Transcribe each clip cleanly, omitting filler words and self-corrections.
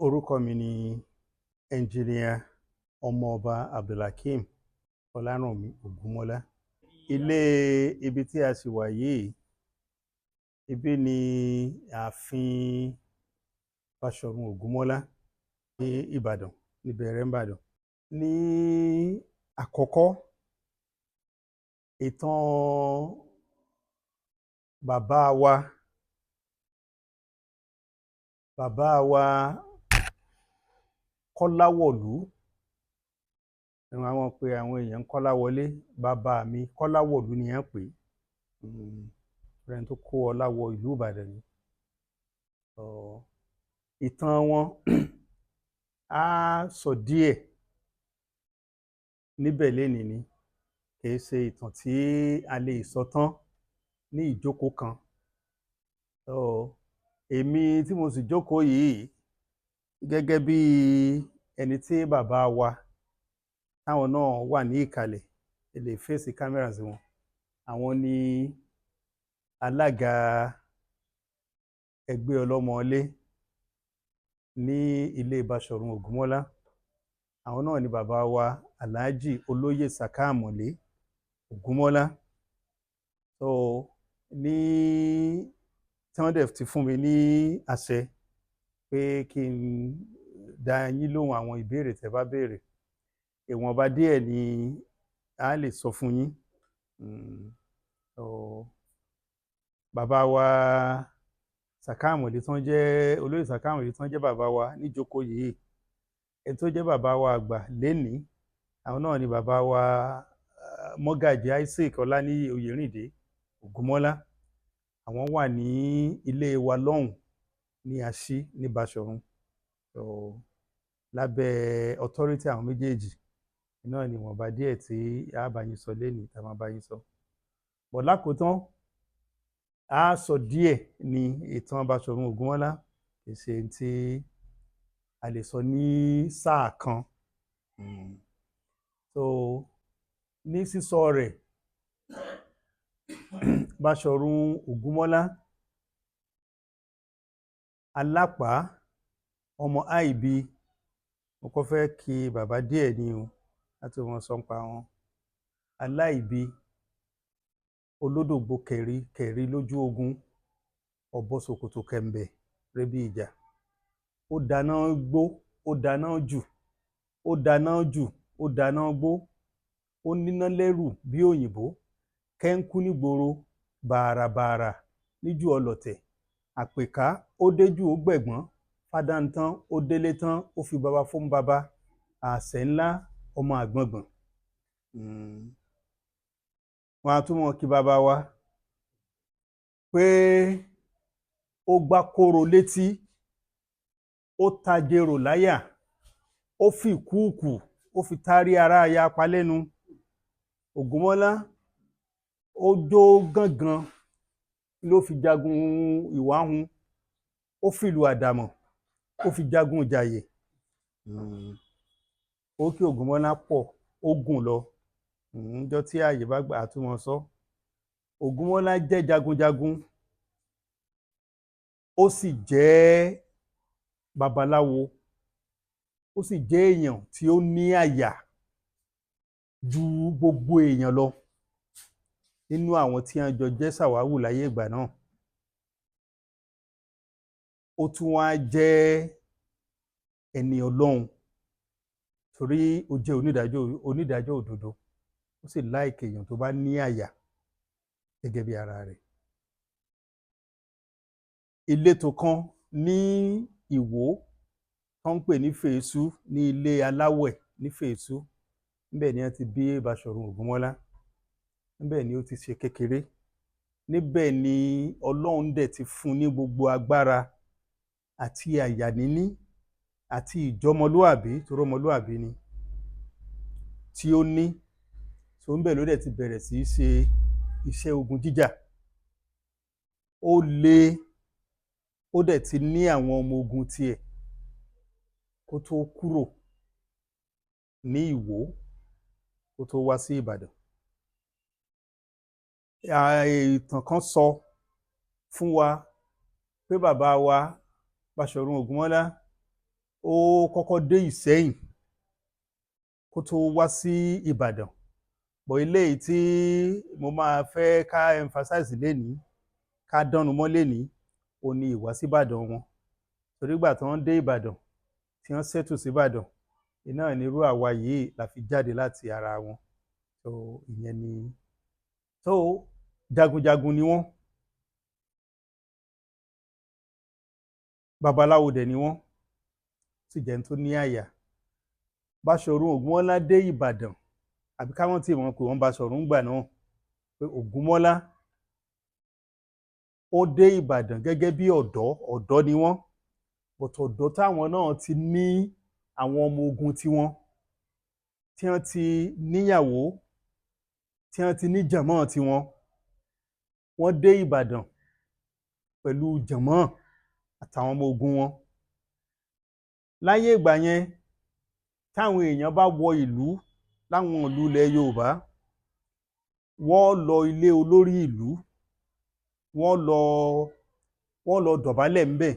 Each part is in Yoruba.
Orúkọ mi ni ẹnjìníà ọmọọba Abdulhakeem Ọlárànmí Ògúnmọ́lá. Ibi tí a sì wà yìí, ibi ni ààfin Báṣọ̀run Ògúnmọ́lá ní Ìbàdàn, ní Bẹ̀rẹ̀ Ìbàdàn. Ní àkọ́kọ́, ìtàn bàbá wa Kọ́láwọ̀lú, àwọn pé àwọn èèyàn Kọ́láwọlé, bàbá mi Kọ́láwọ̀lú ni wọ́n pè é. Ẹni tó kó ọlá wọ ìlú Ìbàdàn ni. Ìtàn wọn á sọ díẹ̀ níbẹ̀ lénìí ni, kì í ṣe ìtàn tí a lè sọ tán ní ìjókòó kan. Èmi tí mo sì jókòó yìí gẹ́gẹ́ bí ẹni tí bàbá wa táwọn náà wà ní ìkàlẹ̀, ẹ lè fèsì kámẹ́rà sí wọn. Àwọn ni alága ẹgbẹ́ ọlọ́mọọlé ní ilé Báṣọ̀run Ògúnmọ́lá. Àwọn náà ni bàbá wa Alhaji Olóyè Sàká Àmọ̀lé Ògúnmọ́lá. Ní tí wọ́n dẹ̀ ti fún mi ní àṣẹ pé kí n dá yín lóhùn àwọn ìbéèrè tẹ́ bá béèrè. Ìwọ̀nba díẹ̀ ni a lè sọ fún yín. Bàbá wa Sàká Àmọ̀lé tán jẹ́ Olóyè Sàká Àmọ̀lé tán jẹ́ bàbá wa níjókòó yìí. Ẹni tó jẹ́ bàbá wa àgbà lénìí, àwọn náà ni bàbá wa Mọ́gàjí Isaac Ọláníyì Oyèrìndé Ògúnmọ́lá. Àwọn wà ní ilé wa lọ́hùn ní Aṣí ní Báṣọ̀run, lábẹ́ authority àwọn méjèèjì. Náà ni ìwọ̀nba díẹ̀ tí a bá yín sọ lénìí, tá a máa bá yín sọ. Bọ̀ lákòótán, a sọ díẹ̀ ní ìtàn Báṣọ̀run Ògúnmọ́lá, kì í ṣe tí a lè sọ ní sáà kan. Ní sísọ rẹ̀, Báṣọ̀run Ògúnmọ́lá Alápá ọmọ Àìbí, mo kọ́ fẹ́ kí bàbá díẹ̀ ni o láti wọn sọ pa wọn. Aláìbí, olódògbò kẹ̀rí lójú ogun, ọ̀bọ ṣòkòtò kẹ̀m̀bẹ̀ rẹ́bí ìjà. Ó dáná gbó, ó dáná jù, ó dáná jù, ó dáná gbó. Ó níná lẹ́rù bí òyìnbó, kẹ́ńkú nígboro, bàràbàrà níjú ọlọ̀tẹ̀. Àpèká ó déjú ó gbẹ̀gbọ́n, fádàntán ó délé tán ó fi baba fún baba. Àṣẹ ńlá ọmọ àgbọ̀ngbọ̀n. Wọ́n á tún mọ̀ kí bàbá wa pé ó gbá kóró létí, ó tajérò láyà, ó fi kúùkù, ó fi tárí ara aya pa lẹ́nu. Ògúnmọ́lá ó jó gángan ló fi jagun ìwáhun, ó fìlú àdàmọ̀, ó fi jagun ìjàyè. Ó kí Ògúnmọ́lá pọ̀, ó gùn lọ. Níjọ́ tí ààyè bá gbà á tún wọn sọ. Ògúnmọ́lá jẹ́ jagunjagun, ó sì jẹ́ babaláwo, ó sì jẹ́ èèyàn tí ó ní àyà ju gbogbo èèyàn lọ nínú àwọn tí wọ́n jọ jẹ́ sàwáwù láyé ìgbà náà. Ó tún wá jẹ́ ẹni Ọlọ́run, torí ó jẹ́ onídàájọ́ òdodo. Ó sì láìkè èèyàn tó bá ní àyà gẹ́gẹ́ bí ara rẹ̀. Ìletò kan ní Ìwó tó ń pè ní Fèésú, ní ilé Aláwẹ̀ ní Fèésú, níbẹ̀ ni wọ́n ti bí Báṣọ̀run Ògúnmọ́lá. Níbẹ̀ ni ó ti ṣe kékeré. Níbẹ̀ ni Ọlọ́run dẹ̀ ti fún ní gbogbo agbára àti àyà níní àti ìjọmọlúàbí, torí ọmọlúàbí ni tí ó ní. Níbẹ̀ ló dẹ̀ ti bẹ̀rẹ̀ sí í ṣe iṣẹ́ ogun jíjà. Ó le, ó dẹ̀ ti ní àwọn ọmọ ogun tiẹ̀ kó tó kúrò ní Ìwó, kó tó wá sí Ìbàdàn. Ìtàn kan sọ fún wa pé bàbá wa Báṣọ̀run Ògúnmọ́lá ó kọ́kọ́ dé Ìsẹ́yìn kó tó wá sí Ìbàdàn. Bọ̀ eléyìí tí mo máa fẹ́ ká emphasize lénìí, ká dánu mọ́ lénìí, ó ní ìwá sí Ìbàdàn wọn. Torí ìgbà tí wọ́n dé Ìbàdàn, tí wọ́n settle sí Ìbàdàn, iná ní irú àwa yìí la fi jáde láti ara wọn. So ìyẹn ni. So jagunjagun ni wọ́n. Babaláwo dẹ̀ ni wọ́n. Sì jẹ́ tó ní àyà. Báṣọ̀run Ògúnmọ́lá dé Ìbàdàn, àbí káwọn tí wọ́n pè wọ́n Báṣọ̀run gbà náà, pé Ògúnmọ́lá ó dé Ìbàdàn gẹ́gẹ́ bí ọ̀dọ́ ni wọ́n. But ọ̀dọ́ táwọn náà ti ní àwọn ọmọ ogun tiwọn, tí wọ́n ti níyàwó, tí wọ́n ti ní jàmọ́ tiwọn. Wọ́n dé Ìbàdàn pẹ̀lú jàmọ́ àtàwọn ọmọ ogun wọn. Láyé ìgbà yẹn, táwọn èèyàn bá wọ ìlú láwọn ìlú ilẹ̀ Yorùbá, wọ́n lọ ilé olórí ìlú, wọ́n lọ dọ̀bálẹ̀ ńbẹ̀,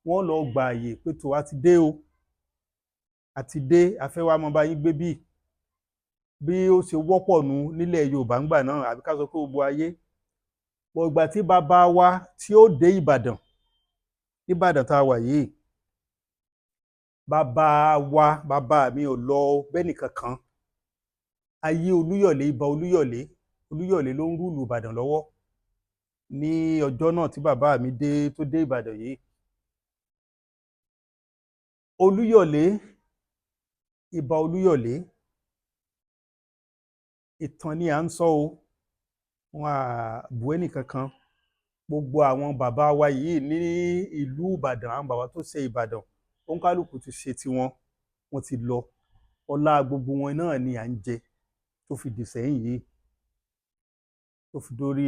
wọ́n lọ gba àyè pé tó a ti dé o, àti dé, a fẹ́ wá mọ bá yín gbé bí ó ṣe wọ́pọ̀ nù nílẹ̀ Yorùbá ńgbà náà, àbí ká sọ pé gbogbo ayé. Bọ̀ ìgbà tí bàbá wa tí ó dé Ìbàdàn, Ìbàdàn tá a wà yìí, bàbá mi ò lọ bẹ́nì kankan. Ayé Olúyọ̀lé, Ìbà Olúyọ̀lé ló ń rúlù Ìbàdàn lọ́wọ́ ní ọjọ́ náà tí bàbá mi tó dé Ìbàdàn yìí. Olúyọ̀lé, Ìbà Olúyọ̀lé, ìtàn ni à ń sọ o, wọn à bú ẹnì kankan. Gbogbo àwọn bàbá wa yìí ní ìlú Ìbàdàn, àwọn bàbá tó ṣe Ìbàdàn, oníkálùkù ti ṣe tiwọn, wọ́n ti lọ. Ọlá gbogbo wọn náà ni à ń jẹ tó fi dì sẹ́yìn yìí, tó fi dórí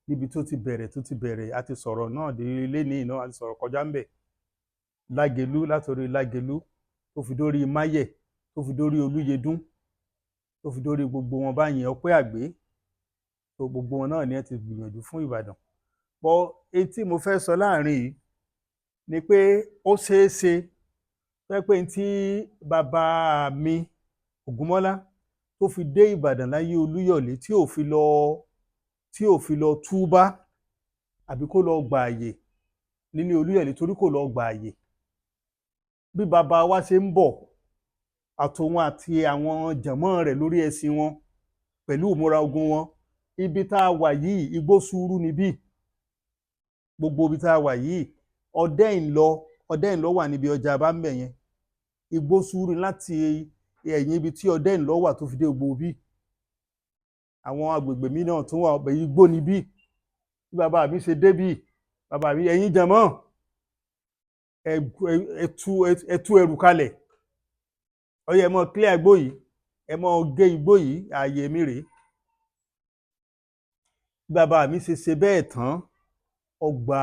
níbi tó ti bẹ̀rẹ̀. A ti sọ̀rọ̀ náà dé lénìí náà, a ti sọ̀rọ̀ kọjá ńbẹ̀. Lágelú, látòrí Lágelú tó fi dórí Máyẹ̀, tó fi dórí Olúyẹdùn, tó fi dórí gbogbo wọn báyìí, Ọpẹ́ Àgbé. So gbogbo wọn náà ni ẹ ti gbìyànjú fún Ìbàdàn. Bọ̀ etí mo fẹ́ sọ láàrin yìí ni pé ó ṣeé ṣe pé tí bàbá mi Ògúnmọ́lá tó fi dé Ìbàdàn láyé Olúyọ̀lé tí ò fi lọ túbá, àbí kó lọ gba àyè nílé Olúyọ̀lé, torí kò lọ gba àyè. Bí bàbá wa ṣe ń bọ̀, àtòun àti àwọn jàmọ́ rẹ̀ lórí ẹṣin wọn pẹ̀lú ìmúra ogun wọn, ibi tá a wà yìí Igbó Sùúrù níbí. Gbogbo ibi tá a wà yìí, Ọdẹ́ìnlọ wà níbi ọjà bá ń bẹ̀ yẹn. Igbó Sùúrù láti ẹ̀yìn ibi tí Ọdẹ́ìnlọ wà tó fi dé gbogbo bí. Àwọn agbègbè mi náà tún wà, ọbẹ̀ Igbó níbí. Bí bàbá mi ṣe débí, bàbá mi, ẹ̀yin jàmọ́, ẹ tú ẹrù kalẹ̀. Ó yẹ mọ́ clear igbó yìí, ẹ mọ́ gé igbó yìí, ààyè mi rèé. Bí bàbá mi ṣe bẹ́ẹ̀ tán, ó gba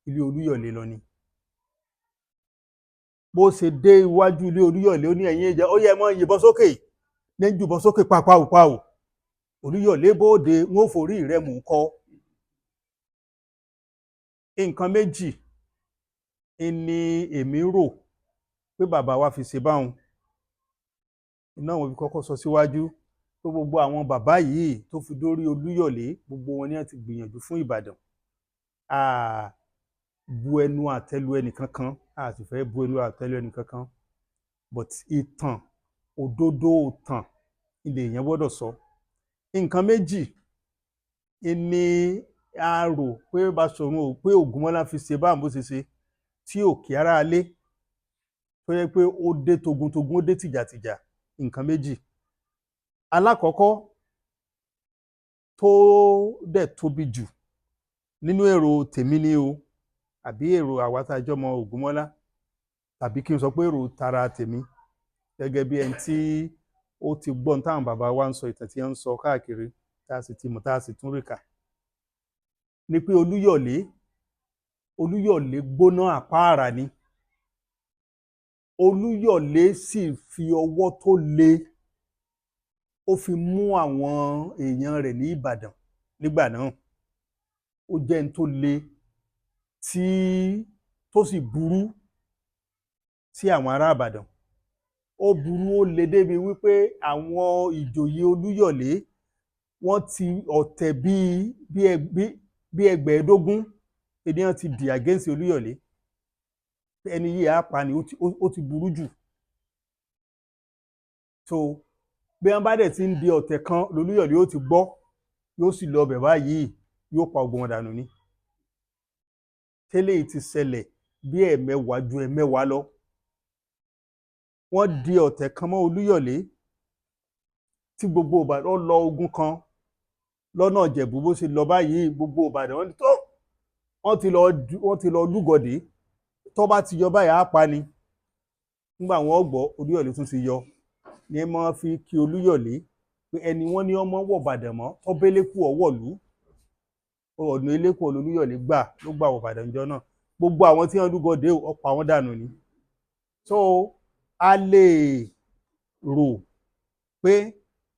ilé Olúyọ̀lé lọ ni. Bó ṣe dé iwájú ilé Olúyọ̀lé, ó ní ẹ̀yin ẹja, ó yẹ mọ́ yìnbọn sókè, ní jùbọn sókè pàpàwùpàwù. Olúyọ̀lé bóde, wọn ò forí rẹ̀ mú kọ́. Nǹkan méjì ni èmi rò pé bàbá wa fi ṣe báwọn. Iná wọn fi kọ́kọ́ sọ síwájú pé gbogbo àwọn bàbá yìí tó fi dórí Olúyọ̀lé, gbogbo wọn ni wọ́n ti gbìyànjú fún Ìbàdàn. Bu ẹnu àtẹ́lu ẹnìkankan, a sì fẹ́ bu ẹnu àtẹ́lu ẹnìkankan, but ìtàn, òdodo ìtàn ilé èèyàn gbọ́dọ̀ sọ. Nǹkan méjì ni a rò pé Báṣọ̀run pé Ògúnmọ́lá fi ṣe báwọn bó ṣe ṣe, tí ò kí ara lé, tó yẹ pé ó dé togun-togun, ó dé tìjàtìjà. Nǹkan méjì. Alákọ̀ọ́kọ́ tó dẹ̀ tóbi jù nínú èrò tèmi ni o, àbí èrò àwa tá a jọmọ Ògúnmọ́lá, tàbí kí n sọ pé èrò tara tèmi gẹ́gẹ́ bí ẹni tí ó ti gbọ́n táwọn bàbá wa ń sọ, ìtàn tí wọ́n ń sọ káàkiri, tá a sì ti mọ̀, tá a sì tún rí kà, ni pé Olúyọ̀lé gbóná àpáàrà ni. Olúyọ̀lé sì fi ọwọ́ tó le, ó fi mú àwọn èèyàn rẹ̀ ní Ìbàdàn nígbà náà. Ó jẹ́ ẹni tó le, tó sì burú, sí àwọn ará Ìbàdàn. Ó burú, ó le débi wípé àwọn ìjòyè Olúyọ̀lé wọ́n ti ọ̀tẹ̀ bí ẹgbẹ̀ẹ́dógún ènìyàn ti dì against Olúyọ̀lé. Ẹni yìí á pa ni, ó ti burú jù. So bí wọ́n bá dẹ̀ ti ń di ọ̀tẹ̀ kan lolúyọ̀lé ó ti gbọ́, yóò sì lọ bẹ̀ báyìí, yóò pa ogun wọn dànù ni. Tẹ́lẹ̀ yìí ti ṣẹlẹ̀ bí ẹ̀mẹ́wàá ju ẹ̀mẹ́wàá lọ. Wọ́n di ọ̀tẹ̀ kan mọ́ Olúyọ̀lé tí gbogbo Ìbàdàn lọ ogun kan lọ́nà Ìjẹ̀bú. Bó ṣe lọ báyìí, gbogbo Ìbàdàn wọ́n ní tó, wọ́n ti lọ lúgọ̀dé, tó bá ti yọ báyìí á pa ni. Nígbà wọn gbọ́ Olúyọ̀lé tún ti yọ, ní ẹ máa fi kí Olúyọ̀lé pé ẹni wọ́n ní ọmọ wọ̀ Ìbàdàn mọ́ tó bélékù ọwọ́lú, ọ̀nà elékù Olúyọ̀lé gbà ló gbà wọ̀ Ìbàdàn jọ náà. Gbogbo àwọn tí wọ́n lúgọ̀dé ó pa wọ́n dànù ni. So a lè rò pé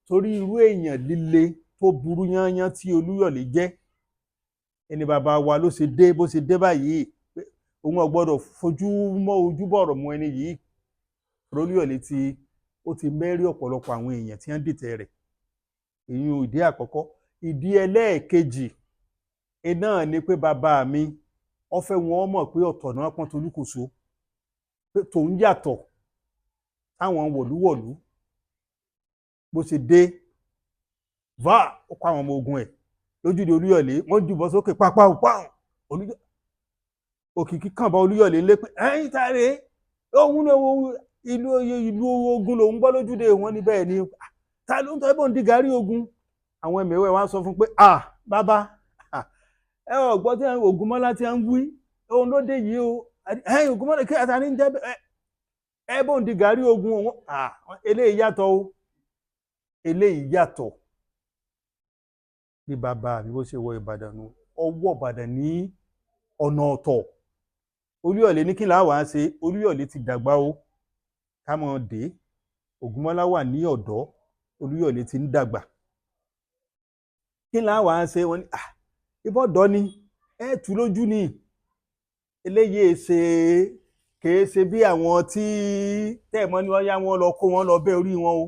torí irú èèyàn líle tó burú yányán tí Olúyọ̀lé jẹ́, ẹni bàbá wa ló ṣe dé bó ṣe dé báyìí, òun ò gbọ́dọ̀ fojú mọ́ ojú bọ̀rọ̀ mọ́ ẹni yìí. Olúyọ̀lé ó ti mẹ́rí ọ̀pọ̀lọpọ̀ àwọn èèyàn tí wọ́n dìtẹ̀ rẹ̀. Èyí ò ìdí àkọ́kọ́. Ìdí ẹlẹ́ẹ̀kejì náà ni pé bàbá mi ó fẹ́ wọn mọ̀ pé ọ̀tọ̀ náà pọ́n tolúkòso, pé tòun yàtọ̀ táwọn wọ̀lúwọ̀lú. Bó ṣe dé ó kó àwọn ọmọ ogun ẹ̀ lójúde Olúyọ̀lé, wọ́n jùbọ́ sókè pápá òkìkí kàn bá Olúyọ̀lé lé pé ẹ̀yin tààrẹ òun ìlú ogun lòun gbọ́ lójúde wọn ní bẹ́ẹ̀ ni. Ta ló ń tọ́ ẹbọn di gàrí ogun? Àwọn ẹ̀mẹ̀wẹ̀ wá sọ fún pé bàbá ẹ ò gbọ́ tí Ògúnmọ́lá ti ń wí òun ló dé yìí o. Ògúnmọ́lá kí àtàní ń jẹ́ ẹbọn di gàrí ogun òun. Eléyìí yàtọ̀ o, eléyìí yàtọ̀. Bí bàbá mi bó ṣe wọ Ìbàdàn nù, ọwọ́ Ìbàdàn ní ọ̀nà ọ̀tọ̀. Olúyọ̀lé ní kí làá wá ṣe? Olúyọ̀lé ti dàgbà o, ká mọ̀ dé. Ògúnmọ́lá wà ní ọ̀dọ́, Olúyọ̀lé ti ń dàgbà. Kí làá wá ṣe? Wọ́n ní ìbọ̀dọ́ ni ẹ tú lójú ni. Eléyìí kèé ṣe bí àwọn tí tẹ́ẹ̀mọ́ ni wọ́n yá wọn lọ kó wọn lọ bẹ́ orí wọn o.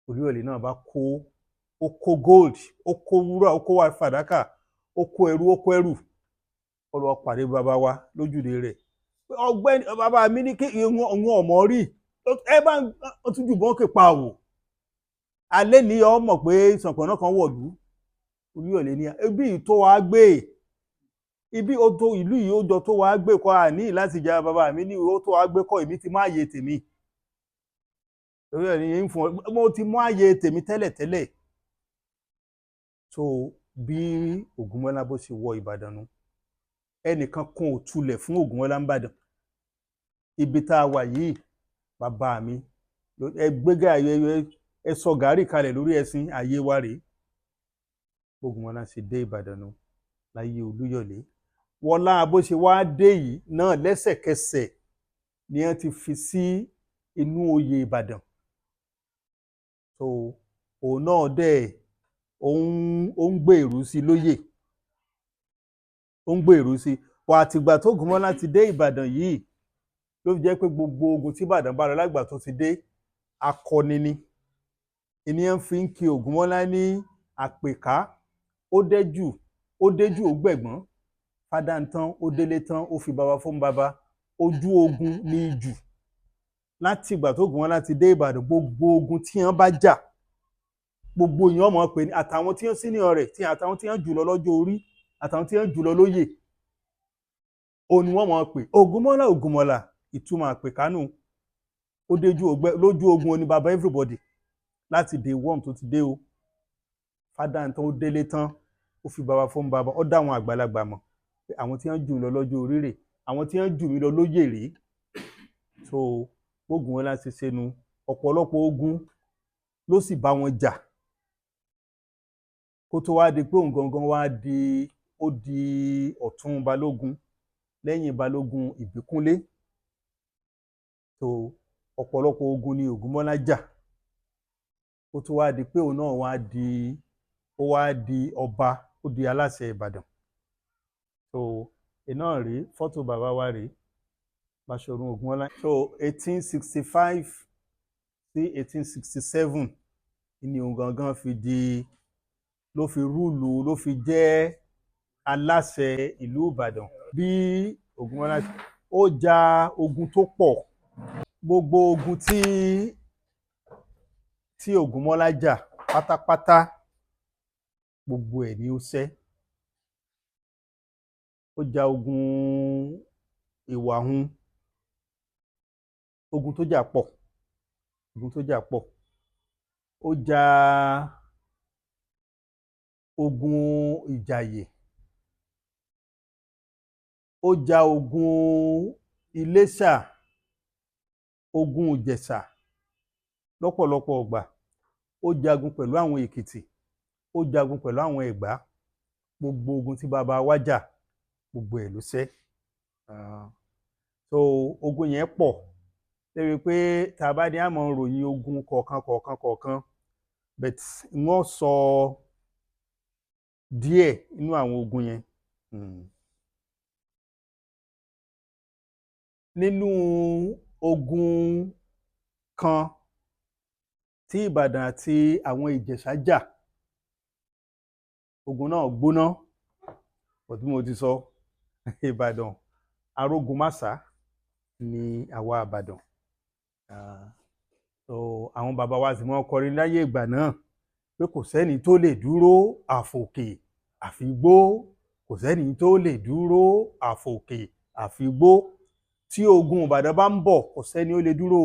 Olúyọ̀lé náà bá ó kó gold, ó kó wúrà, ó kó fàdákà, ó kó ẹrú, ó lọ pàdé bàbá wa lójúde rẹ̀. Ọ̀gbẹ́ni bàbá mi ní kí ìwọ̀n ọmọ rí ẹ bá ń tún jùbọ́n kè pa àwò. Alẹ́ ní ọ mọ̀ pé Ṣànpọ̀nná kan wọ̀lú. Olúyọ̀lé ní ibi tó wàá gbé, ibi ìlú yìí ó jọ tó wàá gbé kọ́ àní láti jà bàbá mi ní ó tó wàá gbé kọ́ èmi ti má yé tèmi. Olúyọ̀lé yẹn ń fún ọ, mo ti mú ààyè tèmi tẹ́lẹ̀tẹ́lẹ̀. So bí Ògúnmọ́lá bó ṣe wọ Ìbàdàn nù, ẹnìkan kan ò tulẹ̀ fún Ògúnmọ́lá ń bàdàn. Ibi tá a wà yìí, bàbá mi ẹ sọ gàárì kalẹ̀ lórí ẹṣin, ààyè wa rèé. Ògúnmọ́lá ṣe dé Ìbàdàn nù láyé Olúyọ̀lé. Wọlá bó ṣe wá dé yìí náà lẹ́sẹ̀kẹsẹ̀ ni wọ́n ti fi sí inú oyè Ìbàdàn. So òun náà dẹ̀ ó ń gbèrú sí lóyè, ó ń gbèrú sí. Wà àtìgbà tó Ògúnmọ́lá ti dé Ìbàdàn yìí ló fi jẹ́ pé gbogbo ogun tí Ìbàdàn bá lọ lágbà tó ti dé, akọni ni. Ènìyàn fi ń kí Ògúnmọ́lá ní àpèká. Ó déjù ó gbẹ̀gbọ́n, fádá ń tán, ó délé tán, ó fi baba fún baba. Ojú ogun ní jù. Láti ìgbà tó Ògúnmọ́lá ti dé Ìbàdàn, gbogbo ogun tí wọ́n bá jà, gbogbo èèyàn mọ̀ pé ní àtàwọn tí wọ́n senior rẹ̀, àtàwọn tí wọ́n jùlọ lọ́jọ́ orí, àtàwọn tí wọ́n jùlọ lóyè, òun ni wọ́n mọ̀ pé Ògúnmọ́lá ìtumọ̀ àpèkánù. Ó déjú lójú ogun oní baba everybody láti day one tó ti dé o. Fádá ń tán, ó délé tán, ó fi baba fún baba. Ó dá àwọn àgbàlagbà mọ̀ pé àwọn tí wọ́n jù lọ lọ́jọ́ orí rẹ̀, àwọn tí wọ́n jù mí lọ lóyè rèé. So Ògúnmọ́lá ṣe ṣẹnu ọ̀pọ̀lọpọ̀ ogun ló sì bá wọn jà kó tó wá di pé òun gangan wá di ọ̀tún balógun lẹ́yìn balógun Ìbíkúnlé. So ọ̀pọ̀lọpọ̀ ogun ni Ògúnmọ́lá jà kó tó wá di pé òun náà wá di ọba, ó di aláṣẹ Ìbàdàn. So iná rèé, fọ́tò bàbá wa rèé. Baṣọ̀run Ògúnmọ́lá. So 1865 sí 1867 ni òun gangan fi di ló fi rúùlù ló fi jẹ́ aláṣẹ ìlú Ìbàdàn. Bí Ògúnmọ́lá ó ja ogun tó pọ̀, gbogbo ogun tí Ògúnmọ́lá jà pátápátá gbogbo ẹ̀ ni ó ṣẹ́. Ó ja ogun Ìwàhun, ogun tó jà pọ̀, ó ja ogun Ìjàyè, ó ja ogun Iléṣà, ogun Ìjẹ̀ṣà lọ́pọ̀lọpọ̀ ìgbà, ó jagun pẹ̀lú àwọn Èkìtì, ó jagun pẹ̀lú àwọn Ẹ̀gbá. Gbogbo ogun tí bàbá wa jà gbogbo ẹ̀ ló ṣẹ́. So ogun yẹn pọ̀ débi pé tá a bá ní a máa ròyìn ogun kọ̀ọ̀kan but wọ́n sọ díẹ̀ nínú àwọn ogun yẹn. Nínú ogun kan tí Ìbàdàn àti àwọn Ìjẹ̀ṣà jà, ogun náà gbóná, bí mo ti sọ Ìbàdàn arógunmásà ni àwa Ìbàdàn. So àwọn bàbá wa sì mọ́ kọrin láyé ìgbà náà pé kò sẹ́ni tó lè dúró àfòkè àfigbó, kò sẹ́ni tó lè dúró àfòkè àfigbó. Tí ogun Ìbàdàn bá ń bọ̀ kò sẹ́ni ó lè dúró,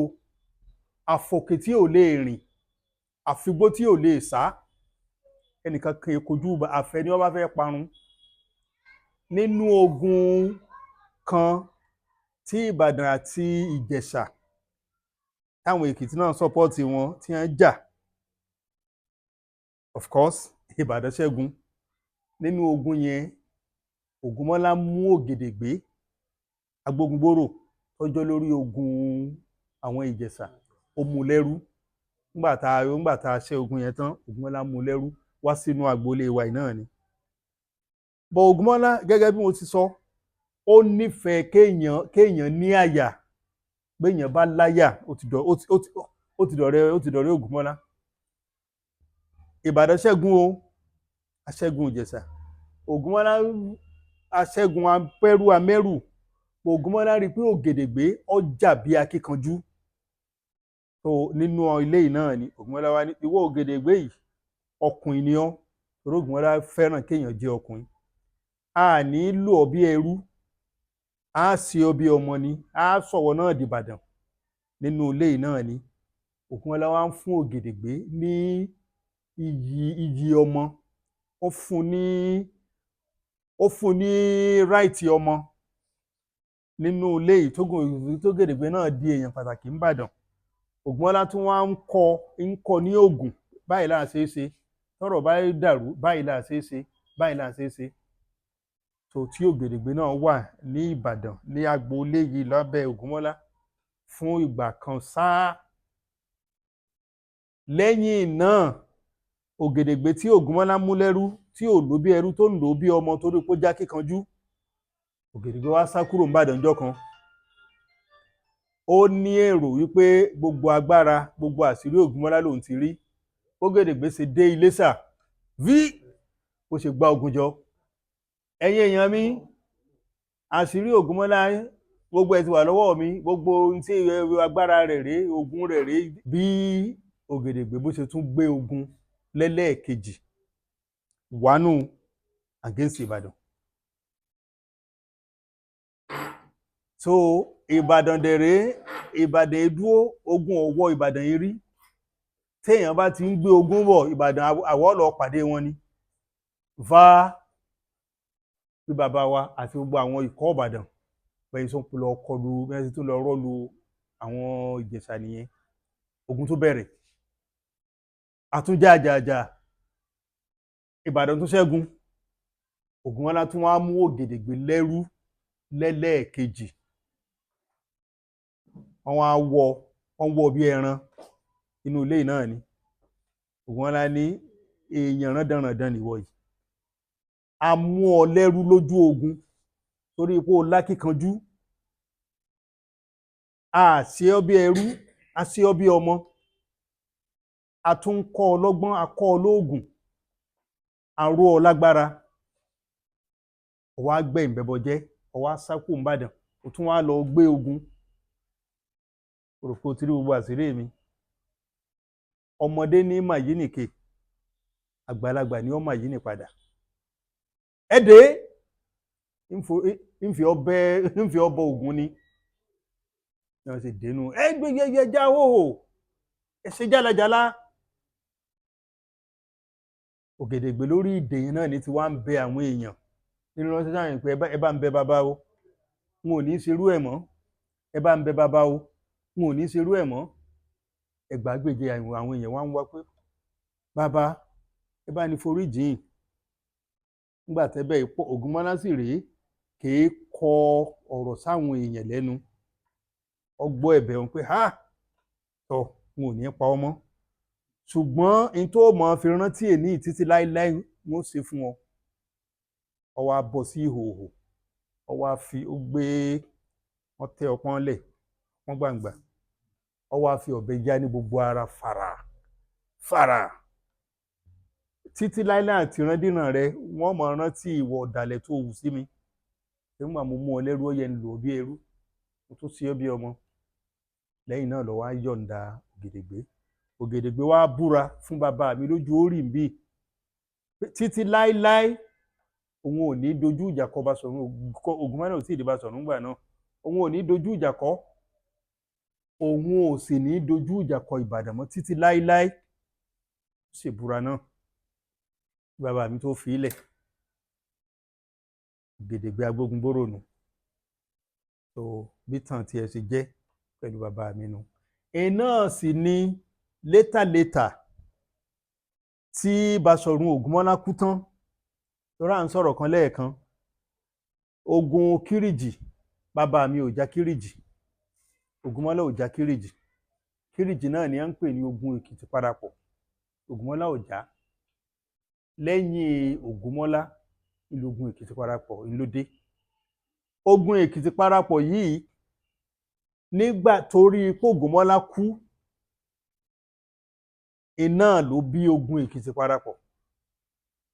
àfòkè tí ò lè rìn, àfigbó tí ò lè sá, ẹnìkan kan kojú àfẹ́ ni wọ́n bá fẹ́ parun. Nínú ogun kan tí Ìbàdàn àti Ìjẹ̀ṣà táwọn Èkìtì náà sọ́pọ́ọ̀tì wọn tí wọ́n jà, of course Ìbàdàn ṣẹ́gun. Nínú ogun yẹn Ògúnmọ́lá mú Ògèdèngbé Agbógungbòrò tọ́jọ́ lórí ogun àwọn Ìjẹ̀ṣà, ó mú lẹ́rú. Nígbà tá a ṣẹ́ ogun yẹn tán, Ògúnmọ́lá mú lẹ́rú wá sínú agboolé wa náà ni. Bọ̀ Ògúnmọ́lá gẹ́gẹ́ bí mo ti sọ, ó nífẹ̀ẹ́ kéèyàn ní àyà, béèyàn bá láyà ó ti dọ̀rẹ́ Ògúnmọ́lá. Ìbàdàn ṣẹ́gun o, aṣẹ́gun Ìjẹ̀ṣà. Ògúnmọ́lá aṣẹ́gun apẹ́rù amẹ́rù. Ògúnmọ́lá rí i pé Ògèdèngbé ó jà bí akíkanjú. So nínú ilé yìí náà ni Ògúnmọ́lá wá ní ìwọ Ògèdèngbé yìí ọkùnrin ni ọ́, torí Ògúnmọ́lá fẹ́ràn kéèyàn jẹ́ ọkùnrin. A ní lò ọ́ bí ẹrú, a ṣe ọ́ bí ọmọ ni, a sọ̀wọ́ náà dìbàdàn. Nínú ilé yìí náà ni Ògúnmọ́lá wá ń fún Ògèdèngbé ní iyì ọmọ, ó fún ní ráìtì ọmọ nínú ilé yìí tó Ògèdèngbé náà di èèyàn pàtàkì ńbàdàn. Ògúnmọ́lá tún wá ń kọ́ ní Ògùn, báyìí là ṣe é ṣe, tọ́rọ̀ bá dàrú báyìí là ṣe é ṣe, báyìí là ṣe é ṣe. So tí Ògèdèngbé náà wà ní Ìbàdàn ní agboolé yìí lábẹ́ Ògúnmọ́lá fún ìgbà kan sáà. Lẹ́yìn náà Ògèdèngbé tí Ògúnmọ́lá mú lẹ́rú tí ò lò bí ẹrú tó ń lò bí ọmọ torí pé ó já kíkanjú, Ògèdèngbé wá sá kúrò ńbàdàn ńjọ́ kan. Ó ní èrò wípé gbogbo agbára gbogbo àṣírí Ògúnmọ́lá lòun ti rí. Ògèdèngbé ṣe dé Iléṣà ó ṣe gbá ogun jọ. Ẹ̀yin èèyàn mi, àṣírí Ògúnmọ́lá gbogbo ẹ̀ ti wà lọ́wọ́ mi, gbogbo ohun tí agbára rẹ̀ rèé, ogun rẹ̀ rèé. Bí Ògèdèngbé bó ṣe tún gbé ogun lẹ́lẹ́ẹ̀kejì wánú against Ìbàdàn. So Ìbàdàn dẹ̀rẹ́, Ìbàdàn èdúró, ogun ọ̀wọ́ Ìbàdàn yìí rí. Téèyàn bá ti ń gbé ogun bọ̀ Ìbàdàn àwọ̀ lọ pàdé wọn ni. Bí bàbá wa àti gbogbo àwọn ikọ̀ Ìbàdàn bẹ́ẹ̀ tó lọ kọlu bẹ́ẹ̀ tó lọ rọ́lu àwọn Ìjẹ̀ṣà nìyẹn. Ogun tó bẹ̀rẹ̀ àtúnjàjàjà Ìbàdàn tó ṣẹ́gun. Ògúnmọ́lá tún wá mú Ògèdèngbé lẹ́rú lẹ́lẹ́ẹ̀kejì. Wọ́n wọ́ bí ẹran inú ilé náà ni. Ògúnmọ́lá ní èèyàn rándanràndan nìwọ yìí. A mú ọ lẹ́rú lójú ogun torí pé o lákíkanjú. a ṣe ọ́ bí ẹrú, a ṣe ọ́ bí ọmọ, a tún kọ́ ọ lọ́gbọ́n, a kọ́ ọ lóògùn, a ró ọ lágbára, ó wá gbẹ̀yìn bẹbọ jẹ́, ó wá sá kúrò n'Íbàdàn, ó tún wá lọ gbé ogun. Rò pé o ti rí gbogbo àṣírí mi. Ọmọdé ní màyí nìke, àgbàlagbà ní ó màyí nì padà. Ẹ dé ń fi ọbọ ògùn ni. Wọ́n sì dénú ẹ gbé yẹyẹjá hóhò, ẹ ṣe jálajàla. Ògèdègbè lórí ìdè yẹn náà ní ti wá ń bẹ àwọn èèyàn nínú ránṣẹ́ sáyẹn pé ẹ bá ń bẹ bàbá o, n ò ní ṣerú ẹ̀ mọ́. Ẹ bá ń bẹ bàbá o, n ò ní ṣerú ẹ̀ mọ́. Ẹgbàágbèje àwọn èèyàn wá ń wá pé bàbá ẹ bá ní forí jìn. Nígbà tẹ́bẹ̀ ipò Ògúnmọ́lá sì rèé, kèé kọ ọ̀rọ̀ sáwọn èèyàn lẹ́nu. Ọgbọ́ ẹ̀bẹ̀ wọn pé tọ́ n ò ní pa ọmọ, ṣùgbọ́n n tó mọ̀ fi rántí èní títí láíláí wọ́n ṣe fún ọ. Ó wá bọ́ sí ìhòòhò, ó wá wọ́n tẹ ọpọ́n lẹ̀, wọ́n gbàǹgbà, ó wá fi ọ̀bẹ já ní gbogbo ara fàrà. Títí láíláí àti ìrandíran rẹ wọ́n mọ̀ rántí ìwọ ọ̀dàlẹ̀ tó hù sí mi. Nígbà mo mú ọ lẹ́rú, ó yẹ ń lò bí ẹrú, mo tún ṣe ọ́ bí ọmọ. Lẹ́yìn náà ló wá yọ̀ǹda Ògèdègbé. Ògèdègbé wá búra fún bàbá mi lójú orí mi títí láíláí òun ò ní dojú ìjà kọ Basọ̀run. Ògúnmọ́lá ò tí ì di Basọ̀run nígbà náà. Òun ò ní dojú ìjà kọ, òun ò sì ní dojú ìjà kọ Ìbàdàn mọ́ títí láíláí. Ó sì búra náà bàbá mi tó fi ilẹ̀. Ògèdègbé agbógunbóró nù. So bí tàn tiẹ̀ ṣe jẹ́ pẹ̀lú bàbá mi nù. Náà sì ni létà tí Basọ̀run Ògúnmọ́lá kú tán, torí à ń sọ̀rọ̀ kan lẹ́ẹ̀kan, ogun Kírìjì, bàbá mi ò jà Kírìjì, Ògúnmọ́lá ò jà Kírìjì. Kírìjì náà ni à ń pè ní ogun Èkìtì parapọ̀. Ògúnmọ́lá ò jà. Lẹ́yìn Ògúnmọ́lá ìlú ogun Èkìtì parapọ̀ ló dé. Ogun Èkìtì parapọ̀ yìí, nígbà torí pé Ògúnmọ́lá kú, iná ló bí ogun Èkìtì parapọ̀.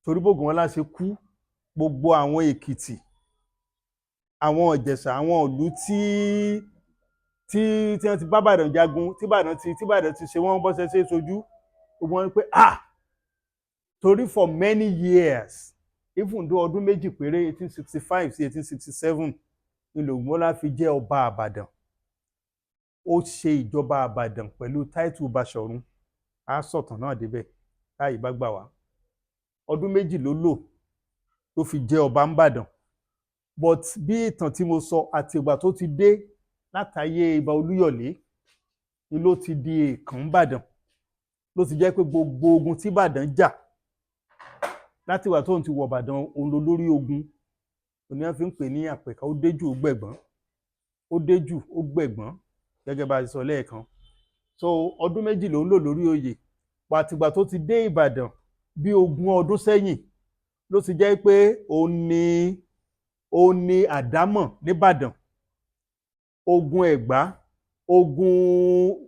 Torí bí Ògúnmọ́lá ṣe kú, gbogbo àwọn Èkìtì, àwọn Ìjẹ̀ṣà, àwọn ìlú tí wọ́n ti bá Ìbàdàn jagun, tí Ìbàdàn ti ṣe wọ́n bọ́sẹ̀ ṣe sojú, gbogbo wọn pé torí for many years, even though ọdún méjì péré 1865 sí 1867 ni Ògúnmọ́lá fi jẹ́ ọba Ìbàdàn. Ó ṣe ìjọba Ìbàdàn pẹ̀lú táìtù Basọ̀run. A sọ̀tàn náà débẹ̀ táyì bá gbà wá. Ọdún méjì ló lò tó fi jẹ́ ọba ńbàdàn. But bí ìtàn tí mo sọ, àtìgbà tó ti dé látàyé Ìbà Olúyọ̀lé ni ló ti di èèkàn ńbàdàn. Ló ti jẹ́ pé gbogbo ogun tí Ìbàdàn jà látìgbà tóun ti wọ Ìbàdàn, òun ló lórí ogun. Òní wọ́n fi ń pè ní àpẹ̀ká, ó déjù ó gbẹ̀gbọ́n. Ó déjù ó gbẹ̀gbọ́n, gẹ́gẹ́ bá a ti sọ lẹ́ẹ̀kan. So ọdún méjì ló ń lò lórí oyè. Àtìgbà tó ti dé Ìbàdàn bí 20 ọdún sẹ́yìn ló ti jẹ́ pé òun ni àdámọ̀ n'Íbàdàn. Ogun Ẹ̀gbá,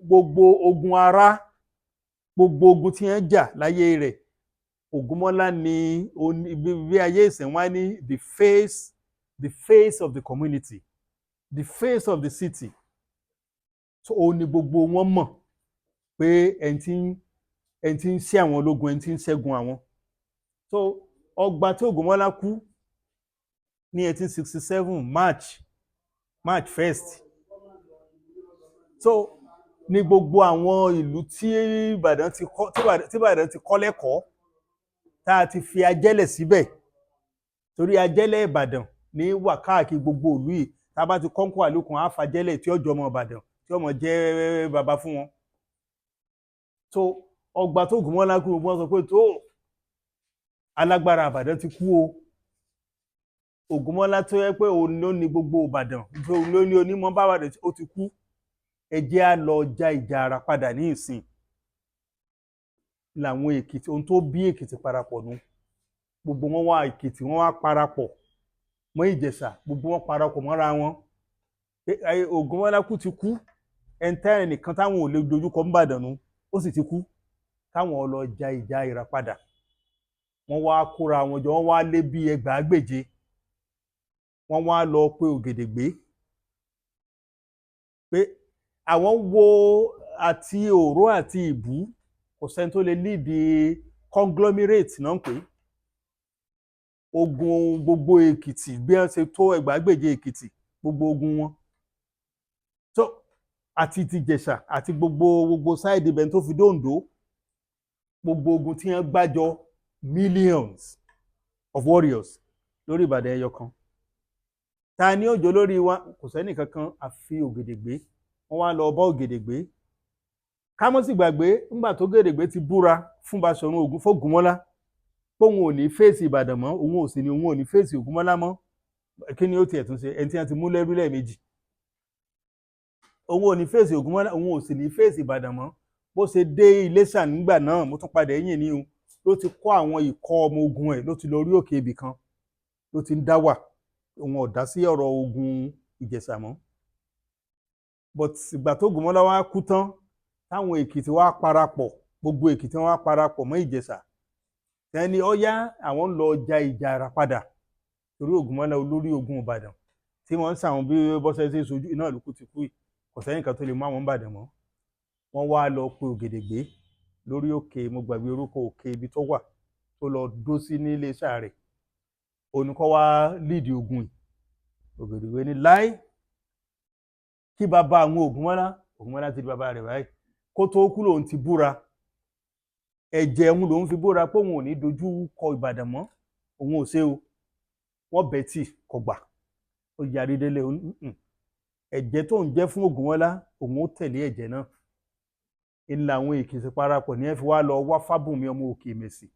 gbogbo ogun Ará, gbogbo ogun tí wọ́n jà láyé rẹ̀, Ògúnmọ́lá ni bí ayé ìsìn wá ní the face of the community, the face of the city. So òun ni gbogbo wọn mọ̀ pé ẹni tí ń ṣe àwọn ológun, ẹni tí ń ṣẹ́gun àwọn. So ọgbà tí Ògúnmọ́lá kú ní 1867 March 1st. So ní gbogbo àwọn ìlú tí Ìbàdàn ti kọ́ lẹ́kọ̀ọ́, tá a ti fi ajẹ́lẹ̀ síbẹ̀. Torí ajẹ́lẹ̀ Ìbàdàn ní wà káàkiri gbogbo ìlú yìí. Tá a bá ti kọ́ńkọ́ àlòkùn, á fajẹ́lẹ̀ tí ó jọ ọmọ Ìbàdàn, tí ọmọ jẹ́ bàbá fún wọn. So ọgbà tó Ògúnmọ́lá kú, wọ́n sọ pé tó alágbára Ìbàdàn ti kú o. Ògúnmọ́lá tó yẹ pé òun ló ní gbogbo Ìbàdàn, òun ló ní onímọ̀ bá Ìbàdàn, ó ti kú. Ẹ jẹ́ á lọ ja ìjà ara padà ní ìsìn. Làwọn Èkìtì, ohun tó bí Èkìtì parapọ̀ nù. Gbogbo wọn wá Èkìtì, wọ́n wá parapọ̀ mọ́ Ìjẹ̀ṣà, gbogbo wọn parapọ̀ mọ́ra wọn. Ògúnmọ́lá kú ti kú, ẹ̀ńtẹ́ ẹnìkan táwọn ò lè dojúkọ ńbàdàn nu ó sì ti kú káwọn lọ ja ìjà Ìràpadà wọ́n wá kóra wọn jọ wọ́n wá lé bí ẹgbàágbèje wọ́n wá lọ pé Ògèdèngbé pé àwọn wo àti Òró àti Ìbú kò sẹ́ni tó lè líìdì conglomerate náà ń pè ogun gbogbo Èkìtì bí wọ́n ṣe tó ẹgbàágbèje Èkìtì gbogbo ogun wọn so àti ti Ìjẹ̀ṣà àti gbogbo sáìdì ibẹ̀ tó fi dóńdó gbogbo ogun tí wọ́n gbájọ millions of warriors lórí Ìbàdàn ẹyọ kan ta ni ó jọ lórí wa kò sẹ́ni kankan àfi Ògèdèngbé wọ́n wá lọ bá Ògèdèngbé ká mọ́ sì gbàgbé nígbà tó Ògèdèngbé ti búra fún Baṣọ̀run f'Ògúnmọ́lá póun ò ní fèsì Ìbàdàn mọ́ òun ò ní fèsì Ògúnmọ́lá mọ́ kí ni ó tiẹ̀ tún ṣe ẹni tí wọ́n ti mú lẹ́rú lẹ́ẹ̀mejì òun ò ní fèsì Ògúnmọ́lá òun ò sì ní fèsì Ìbàdàn mọ́ bó ṣe dé Iléṣà nígbà náà mo tún padà ẹ̀yìn ní o ló ti kó àwọn ikọ̀ ọmọ ogun ẹ̀ ló ti lọ orí òkè ibì kan ló ti ń dá wà òun ò dá sí ọ̀rọ̀ ogun Ìjẹ̀ṣà mọ́ but ìgbà tó Ògúnmọ́lá wá kú tán táwọn Èkìtì wá parapọ̀ gbogbo Èkìtì wá parapọ̀ mọ́ Ìjẹ̀ṣà ẹni ọ̀yá àwọn ń lọ ja ìjà Ìràpadà torí Ògúnmọ́lá olórí ogun Ìbàdàn tí wọ́n ń sàwọn bí bọ́sẹ̀ ṣe sojú iná ìlú kù ti kú kò sẹ́yìn kan tó lè mú àwọn Ìbàdàn mọ́ wọ́n wá lọ pe Ògèdèngbé lórí òkè mo gbàgbé orúkọ òkè ibi tó wà tó lọ dó sí ní Iléṣà rẹ̀ oníkọ́ wá líìdì ogun yìí Ògèdèngbé ní láì kí bàbá àwọn Ògúnmọ́lá ti di bàbá rẹ̀ báyìí kó tó kú lòun ti búra ẹ̀jẹ̀ òun lòun fi búra pé òun ò ní dojú kọ Ìbàdàn mọ́ òun ò ṣe o wọ́n bẹ̀ tí kò gbà ó yarí délé ẹ̀jẹ̀ tó ń jẹ́ fún Ògúnmọ́lá òun ó tẹ̀lé ẹ̀jẹ̀ náà ìlà àwọn Èkìtì parapọ̀ ní ẹ fi wá lọ wá Fábùnmí ọmọ Òkè Mèsì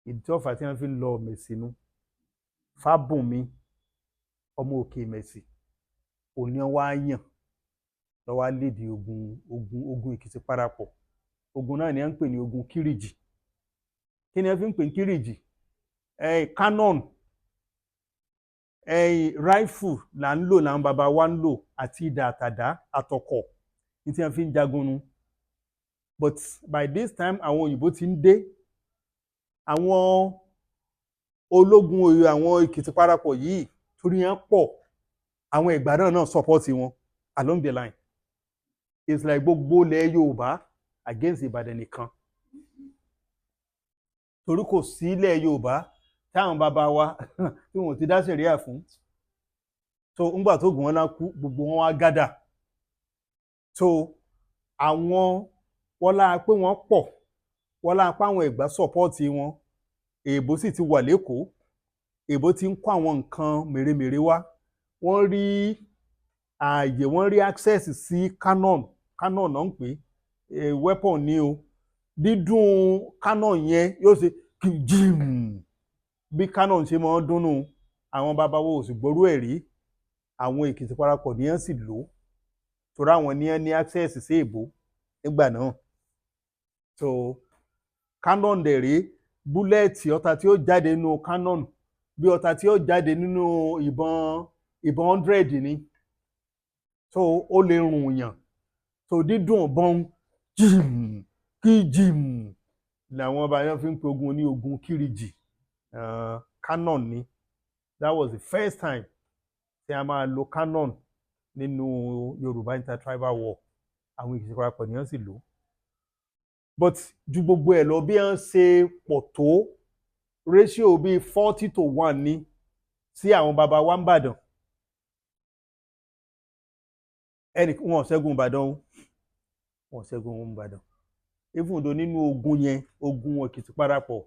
ìdí tí ọ̀fà tí wọ́n fi ń lọ Mèsì nu Fábùnmí ọmọ Òkè Mèsì òní wá yàn lọ́wọ́ lédi ogun Èkìtì parapọ̀ ogun náà ni wọ́n ń pè ní ogun Kírìjì kí ni wọ́n fi ń pè ní Kírìjì cannon rifle là ń lò làwọn bàbá wa ń lò àti idà àtàdá àtọkọ̀ ní tí wọ́n fi ń jagun nu but by this time àwọn òyìnbó ti ń dé àwọn ológun oyè àwọn Èkìtì parapọ̀ yìí torí yẹn pọ̀ àwọn Ẹ̀gbá náà support wọn along the line it's like gbogbo ilẹ̀ Yorùbá against Ìbàdàn nìkan torí kò sí ilẹ̀ Yorùbá táwọn bàbá wa tí wọn ti dá sẹ̀ríà fún so ńgbà tó Ògúnmọ́lá kú gbogbo wọn wá gádà so àwọn wọ́lá pé wọ́n pọ̀ wọ́lá pé àwọn Ẹ̀gbá sọ́pọ́ọ̀tì wọn èèbó sì ti wà lẹ́kọ̀ọ́ èèbó ti ń kó àwọn nǹkan mèremère wá wọ́n rí ààyè wọ́n rí access sí cannon náà ń pè weapon ní o dídùn cannon yẹn yóò ṣe jìm bí cannon ṣe máa ń dúnnú àwọn bàbá wo ò sì gbọ́rú ẹ̀ rí àwọn Èkìtì parapọ̀ ní ẹ̀ sì lò ó torí àwọn ní access sí èèbó nígbà náà so cannon dẹ̀ rí búlẹ́ẹ̀tì ọta tí ó jáde nínú cannon bí ọta tí ó jáde nínú ìbọn 100 ni so ó lè rùn yàn so dídùn ọ̀bọ̀n jìm kí jìm làwọn ọba yẹn fi ń pe ogun ní ogun Kírìjì cannon ni that was the first time tí a máa lo cannon nínú Yorùbá intertribal war àwọn Èkìtì parapọ̀ ni wọ́n sì lò but ju gbogbo ẹ̀ lọ bí wọ́n ṣe pọ̀ tó ratio bíi 40-1 ni sí àwọn baba wa ń bàdàn wọn ò ṣẹ́gun Ìbàdàn wọn ò ṣẹ́gun Ìbàdàn even though nínú ogun yẹn ogun Èkìtì parapọ̀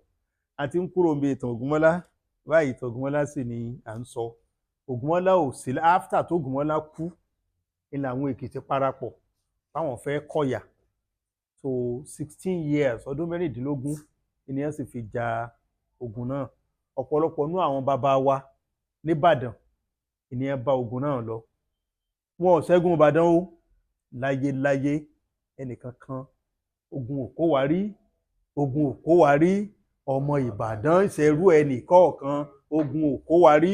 àti ń kúrò níbi ìtàn Ògúnmọ́lá báyìí ìtàn Ògúnmọ́lá sì ni à ń sọ Ògúnmọ́lá ò sí after tó Ògúnmọ́lá kú ní àwọn Èkìtì parapọ̀ báwọn fẹ́ kọ̀yà so 16 years ọdún 16 ènìyàn sì fi ja ogun náà ọ̀pọ̀lọpọ̀ nú àwọn bàbá wa nìbàdàn ènìyàn bá ogun náà lọ wọn ò ṣẹ́gun Ìbàdàn o láyéláyé ẹnìkan kan ogun ò kó wa rí ogun ò kó wa rí ọmọ Ìbàdàn ìṣẹ̀rú ẹnì kọ̀ọ̀kan ogun ò kó wa rí